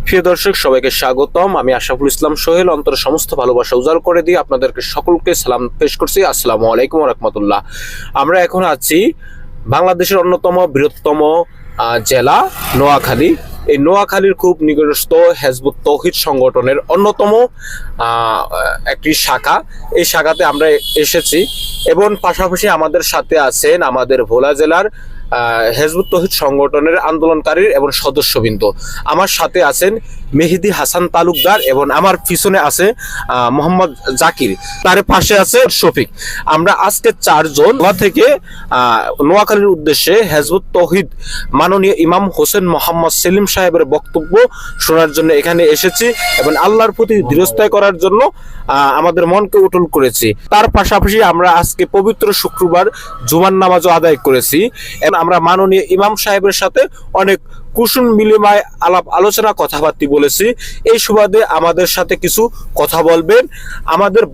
প্রিয় দর্শক, সবাইকে স্বাগতম। আমি আশরাফুল ইসলাম সোহেল অন্তর সমস্ত ভালোবাসা উজাড় করে দিয়ে আপনাদেরকে সকলকে সালাম পেশ করছি। আসসালামু আলাইকুম ওয়া রাহমাতুল্লাহ। আমরা এখন আছি বাংলাদেশের অন্যতম বৃহত্তম জেলা নোয়াখালী। এই নোয়াখালীর খুব নিকটস্থ হেজবুত তৌহিদ সংগঠনের অন্যতম একটি শাখা। এই শাখাতে আমরা এসেছি এবং পাশাপাশি আমাদের সাথে আছেন আমাদের ভোলা জেলার হেজবুত তৌহিদ সংগঠনের আন্দোলনকারী এবং সদস্যবৃন্দ। আমার সাথে আছেন মেহেদি হাসান তালুকদার এবং আমার পিছনে আছে মোহাম্মদ জাকির, তার পাশে আছে শফিক। আমরা আজকে চারজন থেকে নোয়াখালীর উদ্দেশ্যে হেজবুত তৌহিদ মাননীয় ইমাম হোসেন মোহাম্মদ সেলিম সাহেবের বক্তব্য শোনার জন্য এখানে এসেছি এবং আল্লাহর প্রতি দৃঢ়স্থায় করার জন্য আমাদের মনকে উটল করেছি। তার পাশাপাশি আমরা আজকে পবিত্র শুক্রবার জুমার নামাজও আদায় করেছি এবং আমরা মাননীয় ইমাম সাহেবের সাথে অনেক কুসুম বিনিময় আলাপ আলোচনা কথাবার্তা বলেছি। এই সুবাদে আমাদের সাথে কিছু কথা বলবেন আমাদের